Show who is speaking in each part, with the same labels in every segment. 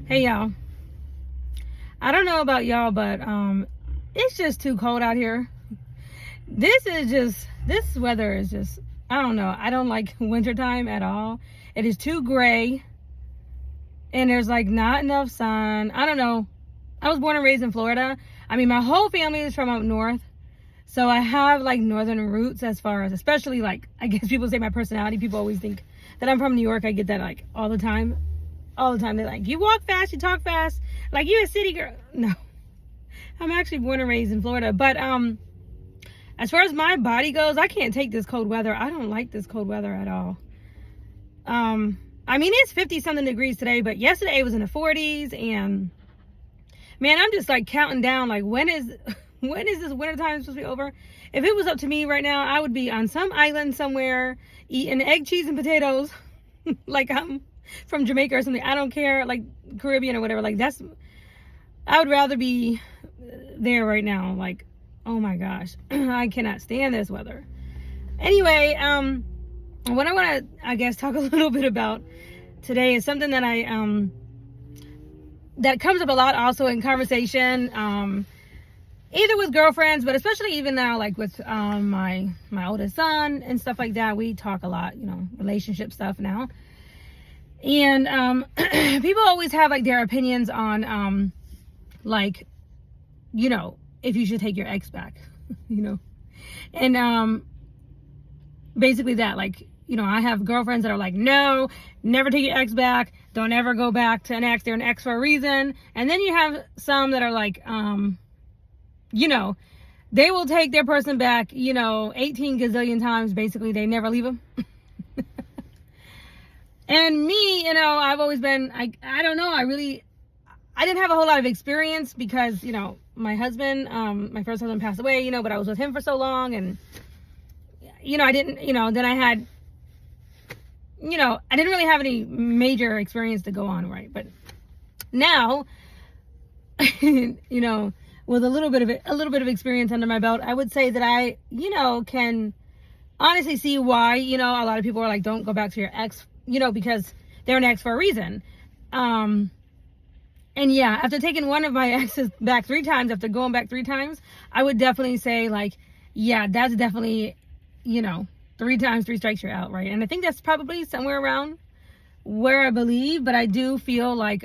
Speaker 1: Hey y'all. I don't know about y'all, but it's just too cold out here. This weather is just, I don't know. I don't like wintertime at all. It is too gray and there's like not enough sun. I don't know. I was born and raised in Florida. I mean, my whole family is from up north. So I have like northern roots as far as, especially like, I guess people say my personality. People always think that I'm from New York. I get that like all the time. They're like, you walk fast, you talk fast, like you a city girl. No, I'm actually born and raised in Florida. But as far as my body goes, I can't take this cold weather. I don't like this cold weather at all. I mean, it's 50 something degrees today, but yesterday it was in the 40s, and man, I'm just like counting down, like when is this winter time supposed to be over? If it was up to me right now, I would be on some island somewhere eating egg, cheese, and potatoes like I'm from Jamaica or something. I don't care, like Caribbean or whatever. Like I would rather be there right now. Like, oh my gosh, I cannot stand this weather. Anyway, what I want to, I guess, talk a little bit about today is something that that comes up a lot also in conversation, either with girlfriends, but especially even now, like with my oldest son and stuff like that. We talk a lot, relationship stuff now. And people always have like their opinions on like, if you should take your ex back, and basically that, like, I have girlfriends that are like, no, never take your ex back, don't ever go back to an ex, they're an ex for a reason. And then you have some that are like, they will take their person back 18 gazillion times. Basically, they never leave them. And me, I've always been, I don't know, I didn't have a whole lot of experience because, my husband, my first husband passed away, but I was with him for so long, and, I didn't, then I had, I didn't really have any major experience to go on, right? But now, with a little bit of experience under my belt, I would say that I, can honestly see why, a lot of people are like, don't go back to your ex, because they're an ex for a reason. And yeah, after taking one of my exes back 3 times, after going back 3 times, I would definitely say like, yeah, that's definitely, 3 times, 3 strikes, you're out, right? And I think that's probably somewhere around where I believe, but I do feel like,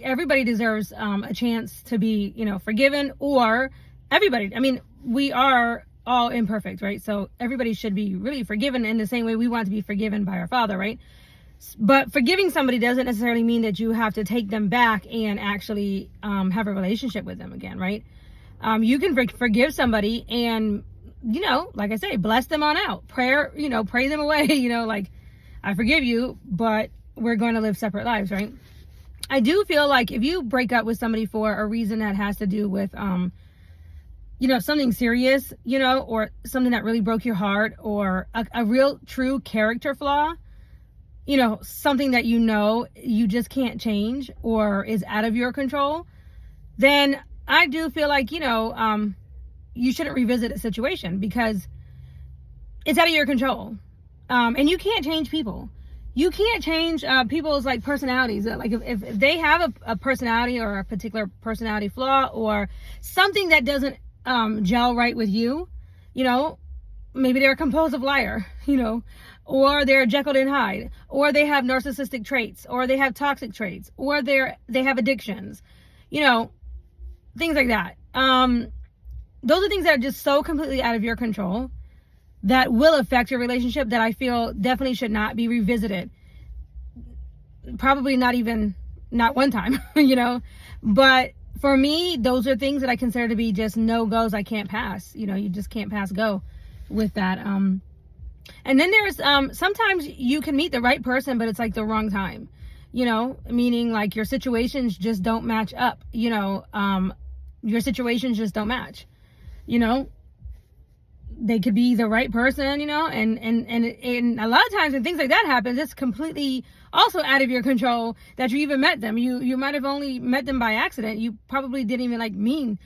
Speaker 1: everybody deserves a chance to be, forgiven, or everybody. I mean, we are all imperfect, right? So everybody should be really forgiven in the same way we want to be forgiven by our Father, right? But forgiving somebody doesn't necessarily mean that you have to take them back and actually have a relationship with them again, right? You can forgive somebody and, like I say, bless them on out. Prayer, pray them away, like, I forgive you, but we're going to live separate lives, right? I do feel like if you break up with somebody for a reason that has to do with, something serious, or something that really broke your heart, or a real true character flaw, something that you just can't change or is out of your control, then I do feel like, you shouldn't revisit a situation because it's out of your control. And you can't change people. You can't change people's like personalities. Like if they have a personality or a particular personality flaw or something that doesn't gel right with you, maybe they're a compulsive liar, or they're Jekyll and Hyde, or they have narcissistic traits, or they have toxic traits, or they have addictions, things like that. Those are things that are just so completely out of your control that will affect your relationship that I feel definitely should not be revisited. Probably not one time, but for me, those are things that I consider to be just no-goes. I can't pass, you just can't pass go with that. And then there's, sometimes you can meet the right person, but it's like the wrong time, meaning like your situations just don't match up, your situations just don't match, they could be the right person, and a lot of times when things like that happen, it's completely also out of your control that you even met them. You might have only met them by accident. You probably didn't even like mean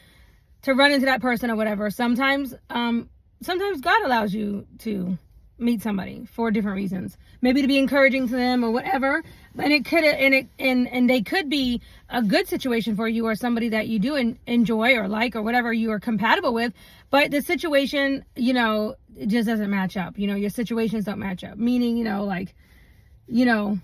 Speaker 1: to run into that person or whatever. Sometimes God allows you to meet somebody for different reasons, maybe to be encouraging to them or whatever. And it could, and they could be a good situation for you, or somebody that you do enjoy or like, or whatever you are compatible with. But the situation, you know, it just doesn't match up. You know, your situations don't match up. Meaning, you know, like, you know,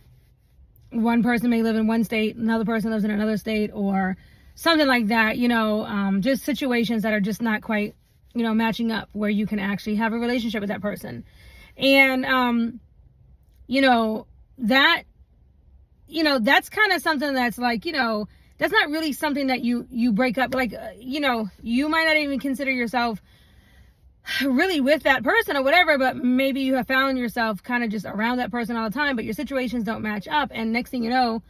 Speaker 1: one person may live in one state, another person lives in another state, or something like that. You know, just situations that are just not quite, you know, matching up where you can actually have a relationship with that person. And, you know, that, you know, that's kind of something that's like, you know, that's not really something that you break up. Like, you know, you might not even consider yourself really with that person or whatever, but maybe you have found yourself kind of just around that person all the time, but your situations don't match up. And next thing you know,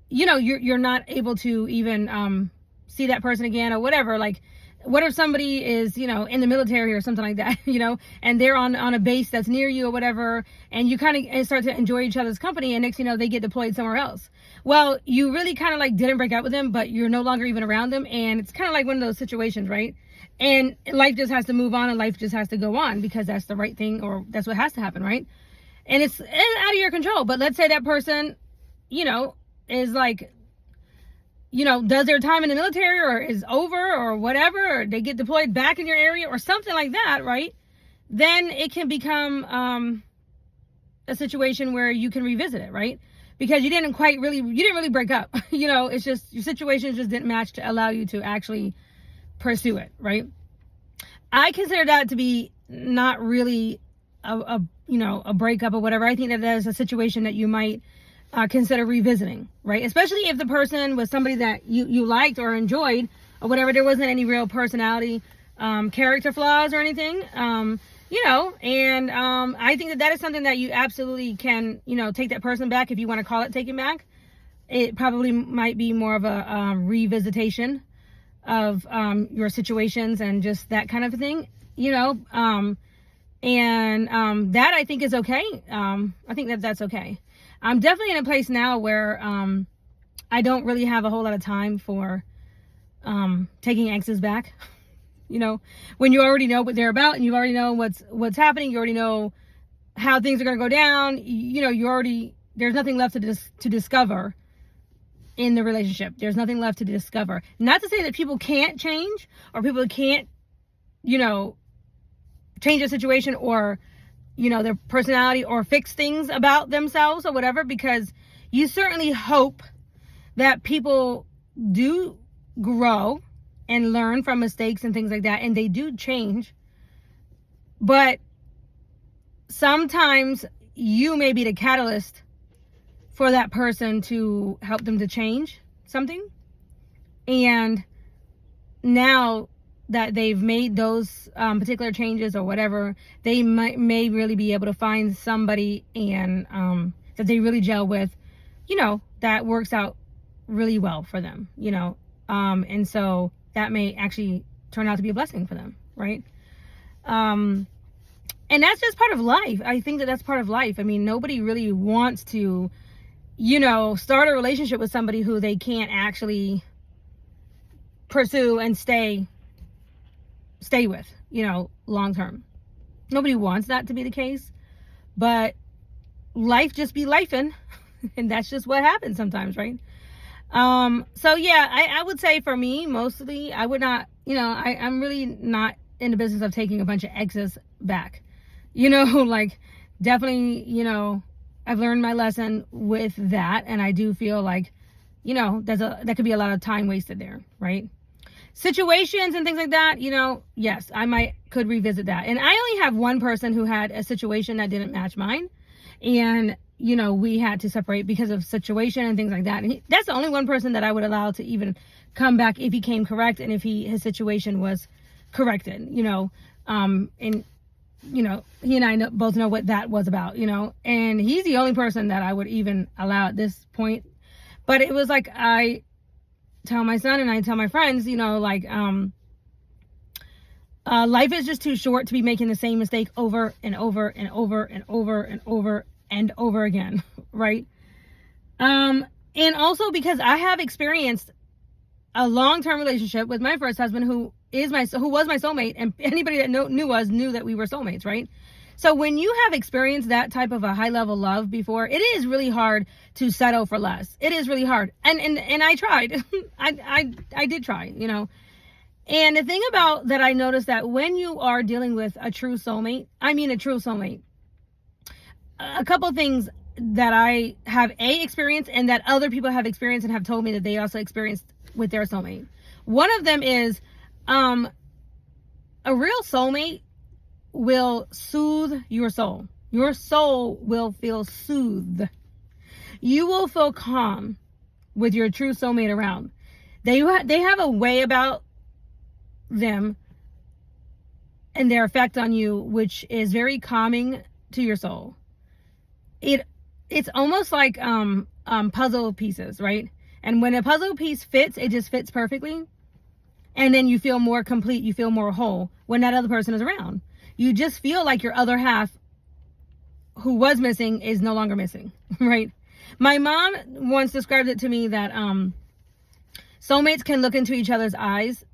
Speaker 1: you're not able to even, see that person again or whatever. Like, what if somebody is, you know, in the military or something like that, you know, and they're on a base that's near you or whatever, and you kind of start to enjoy each other's company, and next you know, they get deployed somewhere else. Well, you really kind of like didn't break up with them, but you're no longer even around them, and it's kind of like one of those situations, right? And life just has to move on, and life just has to go on, because that's the right thing, or that's what has to happen, right? And it's out of your control. But let's say that person, you know, is like, you know, does their time in the military, or is over, or whatever, or they get deployed back in your area or something like that, right? Then it can become a situation where you can revisit it, right? Because you didn't really break up. You know, it's just your situation just didn't match to allow you to actually pursue it, right? I consider that to be not really a breakup or whatever. I think that is a situation that you might consider revisiting, right? Especially if the person was somebody that you liked or enjoyed or whatever. There wasn't any real personality, character flaws or anything, you know, and I think that is something that you absolutely can, you know, take that person back, if you want to call it taking back. It probably might be more of a revisitation of your situations and just that kind of thing, you know, and that I think is okay. I think that that's okay. I'm definitely in a place now where I don't really have a whole lot of time for taking exes back. You know, when you already know what they're about, and you already know what's happening, you already know how things are going to go down. You know, there's nothing left to discover in the relationship. There's nothing left to discover. Not to say that people can't change, or people can't, you know, change their situation, or, you know, their personality, or fix things about themselves or whatever, because you certainly hope that people do grow and learn from mistakes and things like that, and they do change. But sometimes you may be the catalyst for that person to help them to change something. And now that they've made those particular changes or whatever, they may really be able to find somebody and that they really gel with, you know, that works out really well for them, you know. And so that may actually turn out to be a blessing for them, right? And that's just part of life. I think that that's part of life. I mean, nobody really wants to, you know, start a relationship with somebody who they can't actually pursue and stay with, you know, long term. Nobody wants that to be the case, but life just be lifing, and that's just what happens sometimes, right? So yeah, I would say for me, mostly, I would not, you know, I'm really not in the business of taking a bunch of exes back, you know, like, definitely, you know, I've learned my lesson with that, and I do feel like, you know, that could be a lot of time wasted there, right? Situations and things like that, you know, yes, could revisit that. And I only have one person who had a situation that didn't match mine, and, you know, we had to separate because of situation and things like that. And that's the only one person that I would allow to even come back if he came correct, and if his situation was corrected, you know, and, you know, he and I both know what that was about, you know, and he's the only person that I would even allow at this point. But it was like, I tell my son and I tell my friends, you know, like, life is just too short to be making the same mistake over and over and over and over and over and over again, right? And also because I have experienced a long-term relationship with my first husband, who was my soulmate, and anybody that knew us knew that we were soulmates, right? So when you have experienced that type of a high level love before, it is really hard to settle for less. It is really hard. And I tried. I did try, you know. And the thing about that, I noticed that when you are dealing with a true soulmate, a couple of things that I have experienced and that other people have experienced and have told me that they also experienced with their soulmate. One of them is a real soulmate will soothe your soul. Your soul will feel soothed. You will feel calm with your true soulmate around. They have a way about them and their effect on you which is very calming to your soul. It's almost like puzzle pieces, right? And when a puzzle piece fits, it just fits perfectly. And then you feel more complete, you feel more whole when that other person is around. You just feel like your other half who was missing is no longer missing, right? My mom once described it to me that soulmates can look into each other's eyes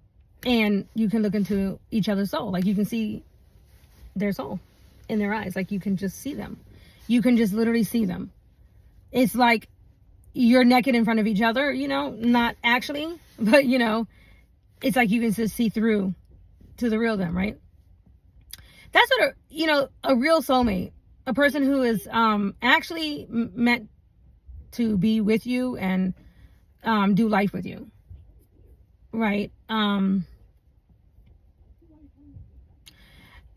Speaker 1: and you can look into each other's soul. Like you can see their soul in their eyes. Like you can just see them. You can just literally see them. It's like you're naked in front of each other, you know, not actually, but you know, it's like you can just see through to the real them, right? That's what a real soulmate, a person who is actually meant to be with you and do life with you, right?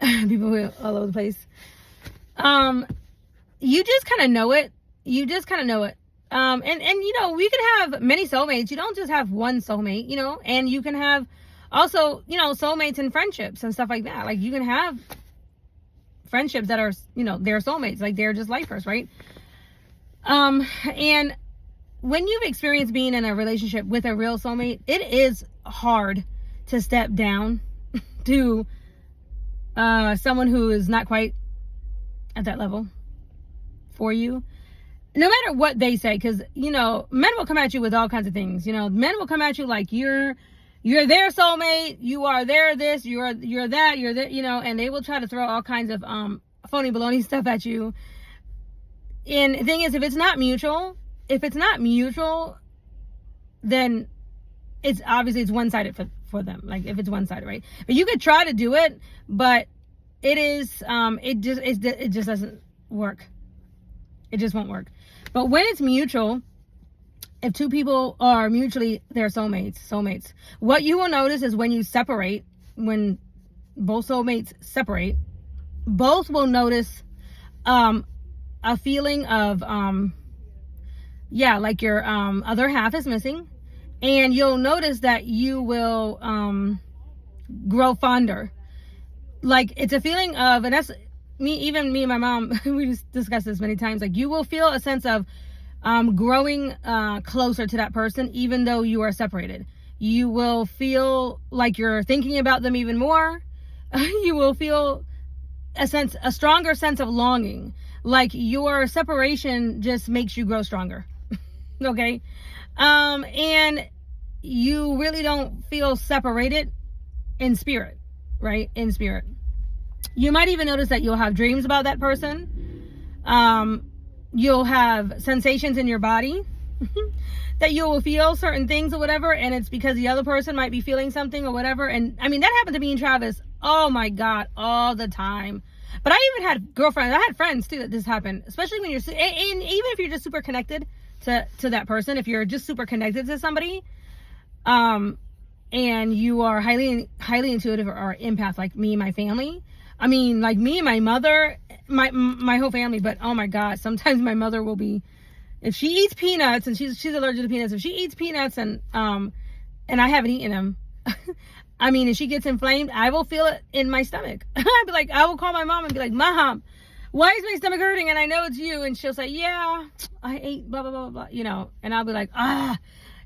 Speaker 1: People are all over the place. You just kind of know it. And you know, we can have many soulmates. You don't just have one soulmate, you know, and you can have also, you know, soulmates and friendships and stuff like that. Like you can have friendships that are, you know, they're soulmates, like they're just lifers, right? And when you've experienced being in a relationship with a real soulmate, it is hard to step down to someone who is not quite at that level for you, no matter what they say, because you know, men will come at you with all kinds of things. You know, men will come at you like you're their soulmate, you are their this, you're that, you're that, you know, and they will try to throw all kinds of phony baloney stuff at you. And the thing is, if it's not mutual, then it's obviously it's one-sided for them. Like if it's one-sided, right? But you could try to do it, but it is it just doesn't work. It just won't work. But when it's mutual, if two people are mutually their soulmates, what you will notice is when both soulmates separate, both will notice a feeling of like your other half is missing, and you'll notice that you will grow fonder. Like it's a feeling of, and that's me and my mom, we just discussed this many times, like you will feel a sense of growing closer to that person even though you are separated. You will feel like you're thinking about them even more. You will feel a stronger sense of longing, like your separation just makes you grow stronger. Okay? And you really don't feel separated in spirit, right? In spirit. You might even notice that you'll have dreams about that person. You'll have sensations in your body that you will feel certain things or whatever, and it's because the other person might be feeling something or whatever. And I mean, that happened to me and Travis, oh my God, all the time. But I even had girlfriends, I had friends too that this happened, especially when you're, and even if you're just super connected to that person, if you're just super connected to somebody, and you are highly intuitive or empath, like me and my family. I mean, like me and my mother, my whole family, but oh my God, sometimes my mother will be, if she eats peanuts, and she's allergic to peanuts, if she eats peanuts and I haven't eaten them, I mean, if she gets inflamed, I will feel it in my stomach. I'd be like, I will call my mom and be like, Mom, why is my stomach hurting? And I know it's you. And she'll say, yeah, I ate blah, blah, blah, blah, you know, and I'll be like,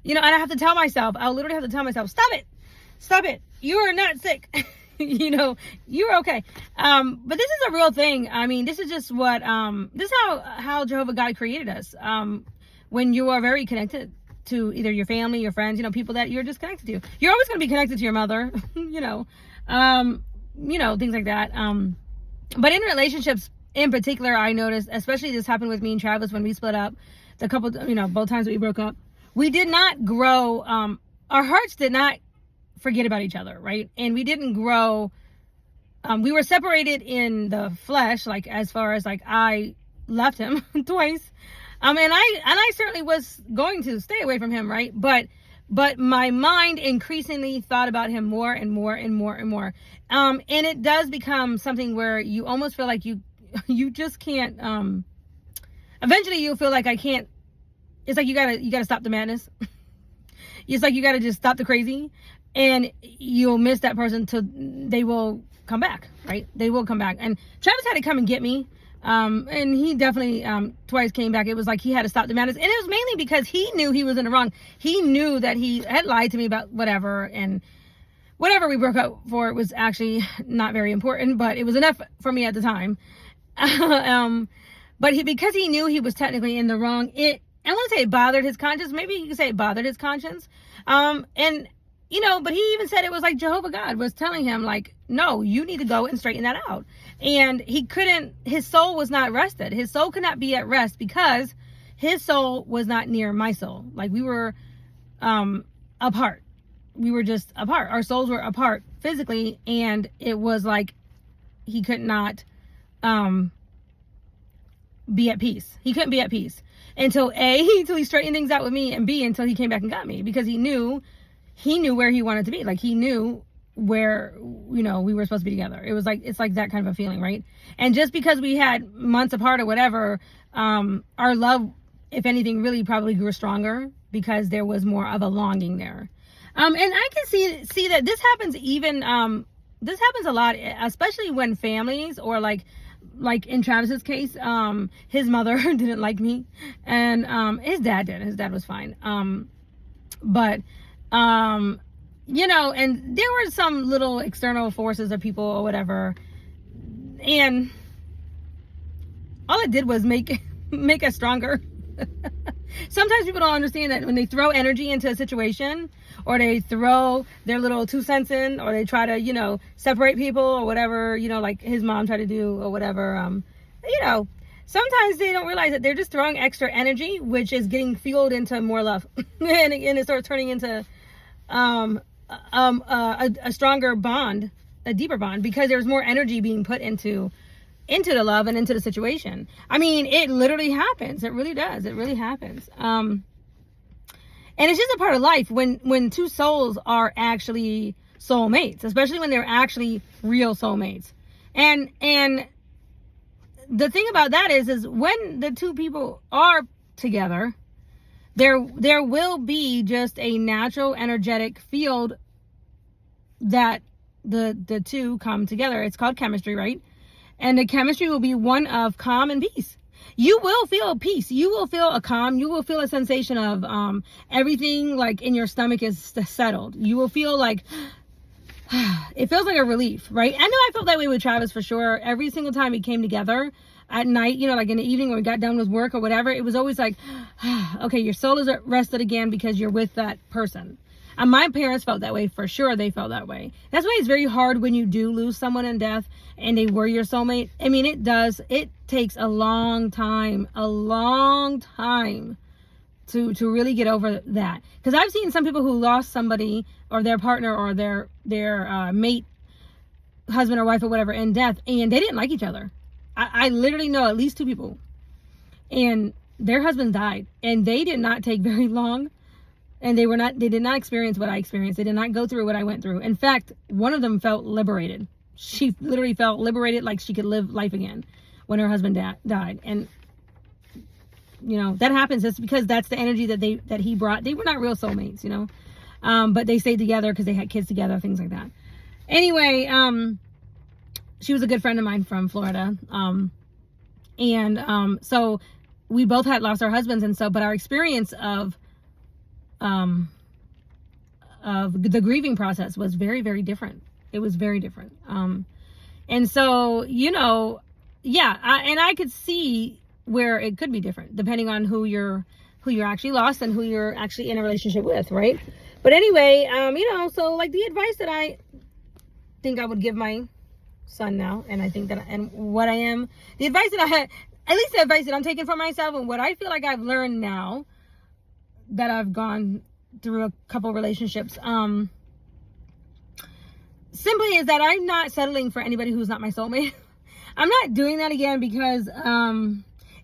Speaker 1: you know, and I have to tell myself, I'll literally have to tell myself, stop it. You are not sick. You know, you're okay. But this is a real thing. I mean, this is just what, this is how Jehovah God created us. When you are very connected to either your family, your friends, you know, people that you're just connected to, you're always going to be connected to your mother, you know, things like that. But in relationships in particular, I noticed, especially this happened with me and Travis when we split up, the couple, both times that we broke up, we did not grow, our hearts did not forget about each other, right? And we didn't grow, we were separated in the flesh, like as far as like I left him twice. And I certainly was going to stay away from him, right? But my mind increasingly thought about him more and more and more and more. And it does become something where you almost feel like you just can't, eventually you'll feel like I can't, it's like you gotta stop the madness. It's like you gotta just stop the crazy, and you'll miss that person till they will come back, right? They will come back. And Travis had to come and get me. And he definitely, twice came back. It was like he had to stop the madness. And it was mainly because he knew he was in the wrong. He knew that he had lied to me about whatever, and whatever we broke up for, it was actually not very important, but it was enough for me at the time. But because he knew he was technically in the wrong, I want to say it bothered his conscience. Maybe you could say it bothered his conscience. But he even said it was like Jehovah God was telling him, like, no, you need to go and straighten that out. And his soul was not rested. His soul could not be at rest because his soul was not near my soul. Like, we were apart. We were just apart. Our souls were apart physically, and it was like he could not be at peace. He couldn't be at peace until he straightened things out with me, and B, until he came back and got me, because he knew where he wanted to be. Like, he knew where, we were supposed to be together. It's like that kind of a feeling, right? And just because we had months apart or whatever, our love, if anything, really probably grew stronger because there was more of a longing there. And I can see that this happens even, this happens a lot, especially when families, or like in Travis's case, his mother didn't like me, and his dad did. His dad was fine. And there were some little external forces of people or whatever, and all it did was make us stronger. Sometimes people don't understand that when they throw energy into a situation, or they throw their little 2 cents in, or they try to, separate people or whatever, like his mom tried to do or whatever, sometimes they don't realize that they're just throwing extra energy, which is getting fueled into more love. and it starts turning into a stronger bond, a deeper bond, because there's more energy being put into the love and into the situation. I mean, it literally happens. It really does. It really happens. And it's just a part of life when two souls are actually soulmates, especially when they're actually real soulmates. And the thing about that is when the two people are together, there will be just a natural energetic field that the two come together. It's called chemistry, right? And the chemistry will be one of calm and peace. You will feel peace. You will feel a calm. You will feel a sensation of everything like in your stomach is settled. You will feel like it feels like a relief, right? I know I felt that way with Travis for sure. Every single time we came together at night, like in the evening when we got done with work or whatever, it was always like, okay, your soul is rested again because you're with that person. And my parents felt that way for sure. They felt that way. That's why it's very hard when you do lose someone in death and they were your soulmate. I mean, it takes a long time to really get over that. Because I've seen some people who lost somebody or their partner or their mate, husband or wife or whatever in death, and they didn't like each other. I literally know at least 2 people, and their husbands died, and they did not take very long. And they did not experience what I experienced. They did not go through what I went through. In fact, one of them felt liberated. She literally felt liberated, like she could live life again when her husband died. And, that happens just because that's the energy that he brought. They were not real soulmates, but they stayed together because they had kids together, things like that. Anyway, she was a good friend of mine from Florida. So we both had lost our husbands. And so, but our experience of the grieving process was very, very different. It was very different. And so, I could see where it could be different depending on who you're actually lost and who you're actually in a relationship with, right? But anyway, so like the advice that I think I would give my son now, and I think that, and what I am, the advice that I had, at least the advice that I'm taking for myself, and what I feel like I've learned now that I've gone through a couple relationships, simply is that I'm not settling for anybody who's not my soulmate. I'm not doing that again because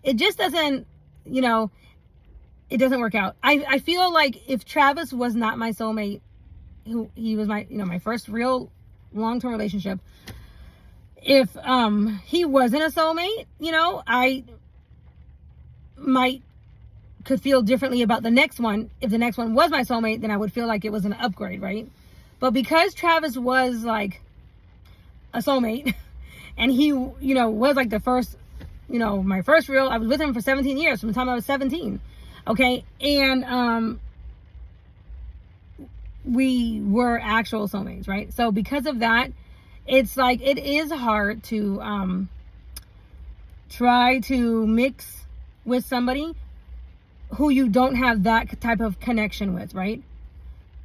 Speaker 1: it just doesn't, it doesn't work out. I feel like if Travis was not my soulmate, he was my, my first real long-term relationship, if he wasn't a soulmate, I could feel differently about the next one. If the next one was my soulmate, then I would feel like it was an upgrade, right? But because Travis was like a soulmate, and he, was like the first, my first real, I was with him for 17 years, from the time I was 17. Okay. And, we were actual soulmates, right? So because of that, it's like, it is hard to, try to mix with somebody who you don't have that type of connection with, right?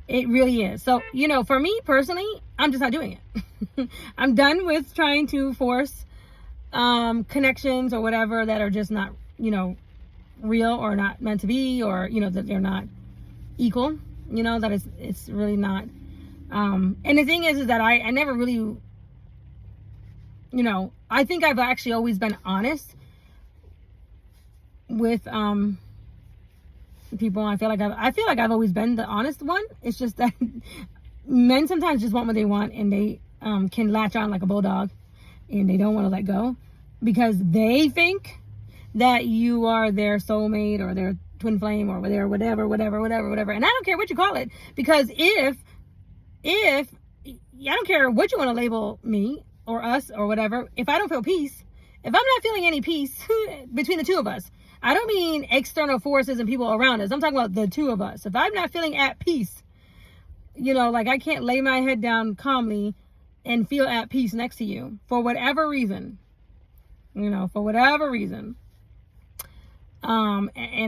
Speaker 1: It really is. So, for me personally, I'm just not doing it. I'm done with trying to force connections or whatever that are just not, real or not meant to be, or, that they're not equal, that it's really not. And the thing is that I never really, I think I've actually always been honest with people. I feel like I've always been the honest one. It's just that men sometimes just want what they want, and they can latch on like a bulldog, and they don't want to let go because they think that you are their soulmate or their twin flame or their whatever. And I don't care what you call it, because if I don't care what you want to label me or us or whatever, if I don't feel peace, if I'm not feeling any peace between the two of us, I don't mean external forces and people around us. I'm talking about the two of us. If I'm not feeling at peace, like I can't lay my head down calmly and feel at peace next to you for whatever reason, and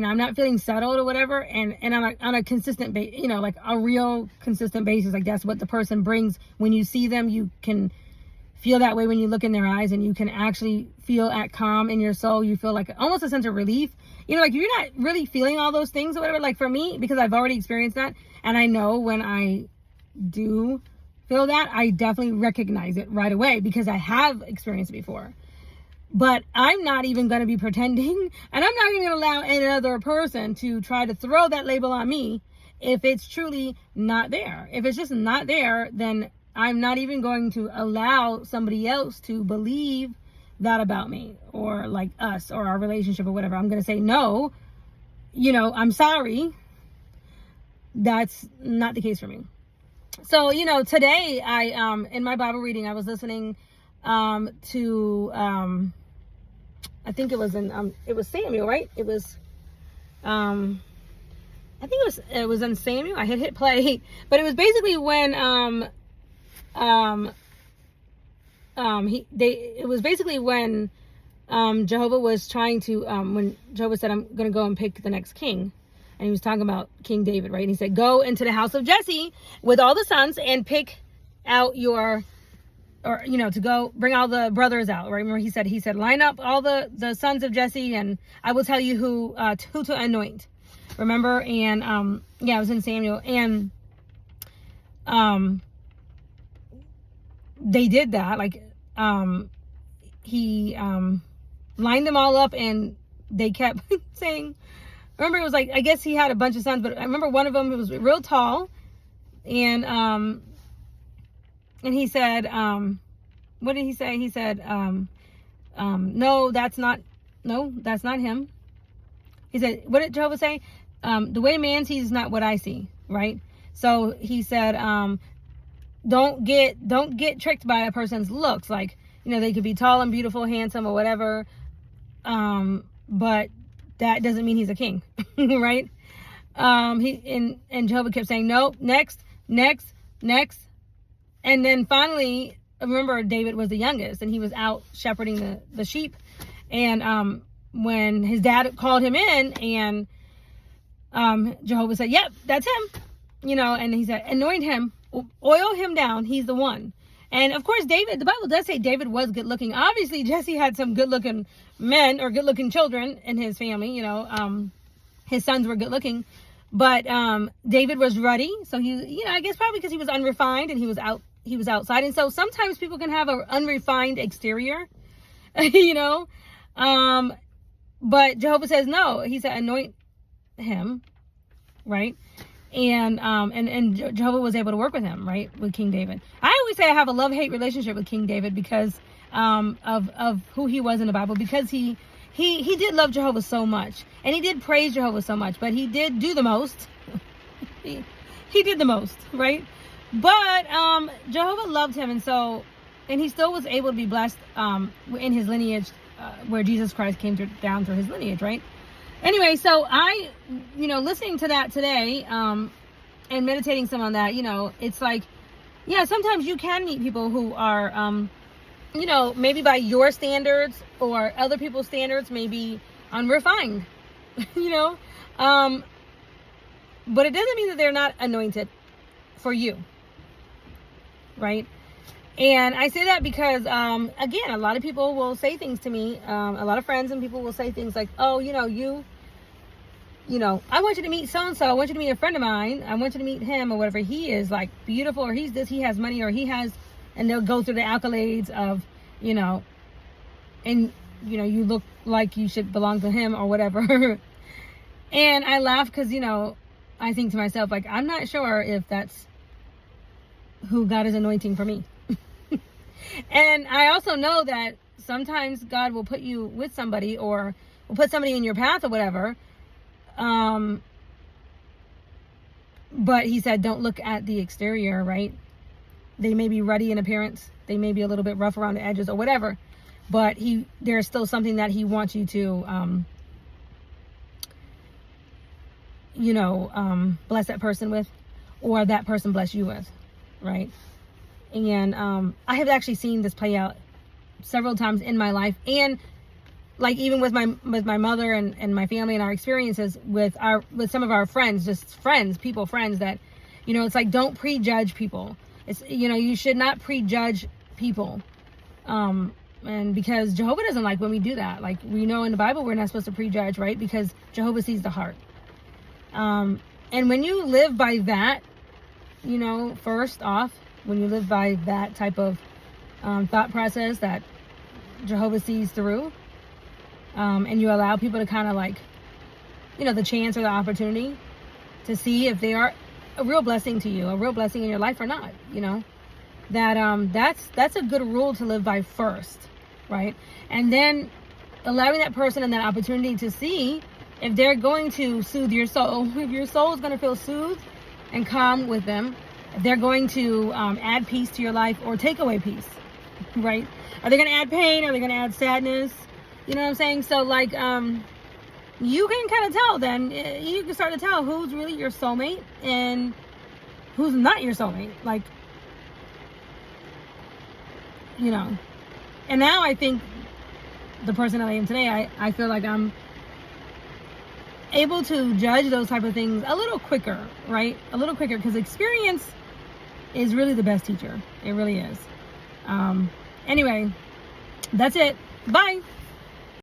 Speaker 1: I'm not feeling settled or whatever, and on a consistent like a real consistent basis, like that's what the person brings. When you see them, you can feel that way when you look in their eyes, and you can actually feel at calm in your soul. You feel like almost a sense of relief. Like you're not really feeling all those things or whatever. Like for me, because I've already experienced that, and I know when I do feel that, I definitely recognize it right away because I have experienced it before. But I'm not even going to be pretending, and I'm not even going to allow another person to try to throw that label on me if it's truly not there. If it's just not there, then I'm not even going to allow somebody else to believe that about me or like us or our relationship or whatever. I'm going to say, no, I'm sorry. That's not the case for me. So, today I, in my Bible reading, I was listening to, I think it was Samuel, right? It was, I think it was in Samuel. I had hit play, but it was basically when, it was basically when, Jehovah was trying to, when Jehovah said, I'm going to go and pick the next king. And he was talking about King David, right? And he said, go into the house of Jesse with all the sons and pick out to go bring all the brothers out, right? Remember he said, line up all the sons of Jesse, and I will tell you who to anoint. Remember? And, it was in Samuel. And, they did that. Like, he, lined them all up, and they kept saying, remember it was like, I guess he had a bunch of sons, but I remember one of them, it was real tall. And he said, what did he say? He said, no, that's not him. He said, what did Jehovah say? The way man sees is not what I see, right? So he said, don't get tricked by a person's looks. Like, they could be tall and beautiful, handsome or whatever. But that doesn't mean he's a king, right? And Jehovah kept saying, no, next. And then finally, remember David was the youngest, and he was out shepherding the sheep. And when his dad called him in, and Jehovah said, yep, that's him. And he said, anoint him, oil him down, he's the one. And of course, David, the Bible does say David was good looking. Obviously, Jesse had some good looking men or good looking children in his family, you know, his sons were good looking, but, David was ruddy. So he, you know, I guess probably because he was unrefined and he was outside. And so sometimes people can have an unrefined exterior, you know, but Jehovah says, no, he said, anoint him. Right. And Jehovah was able to work with him, right, with King David. I always say I have a love-hate relationship with King David because of who he was in the Bible, because he did love Jehovah so much, and he did praise Jehovah so much, but he did do the most. he did the most, right? But Jehovah loved him, and he still was able to be blessed in his lineage, where Jesus Christ came down through his lineage, right? Anyway, so I, you know, listening to that today, and meditating some on that, you know, it's like, yeah, sometimes you can meet people who are, you know, maybe by your standards or other people's standards, maybe unrefined, you know, but it doesn't mean that they're not anointed for you, right? And I say that because, again, a lot of people will say things to me, a lot of friends and people will say things like, oh, you know, I want you to meet so-and-so. I want you to meet a friend of mine. I want you to meet him or whatever. He is like beautiful, or he's this, he has money, or he has, and they'll go through the accolades of, you know, and, you know, you look like you should belong to him or whatever. And I laugh because, you know, I think to myself, like, I'm not sure if that's who God is anointing for me. And I also know that sometimes God will put you with somebody, or will put somebody in your path or whatever. But he said, don't look at the exterior, right? They may be ruddy in appearance. They may be a little bit rough around the edges or whatever, but there's still something that he wants you to, you know, bless that person with, or that person bless you with, right? And I have actually seen this play out several times in my life, and like even with my mother and my family, and our experiences with some of our friends, just friends that, you know, it's like, don't prejudge people. It's, you know, you should not prejudge people, and because Jehovah doesn't like when we do that. Like, we know in the Bible we're not supposed to prejudge, right? Because Jehovah sees the heart. And when you live by that, you know, first off, when you live by that type of thought process that Jehovah sees through, and you allow people to kind of, like, you know, the chance or the opportunity to see if they are a real blessing to you, a real blessing in your life or not, you know, that's a good rule to live by first, right? And then allowing that person and that opportunity to see if they're going to soothe your soul, if your soul is going to feel soothed and calm with them, if they're going to add peace to your life or take away peace, right? Are they going to add pain? Are they going to add sadness? You know what I'm saying? So, like, you can kind of tell then. You can start to tell who's really your soulmate and who's not your soulmate. Like, you know. And now I think the person that I am today, I feel like I'm able to judge those type of things a little quicker, right? A little quicker, because experience is really the best teacher. It really is. Anyway, that's it. Bye.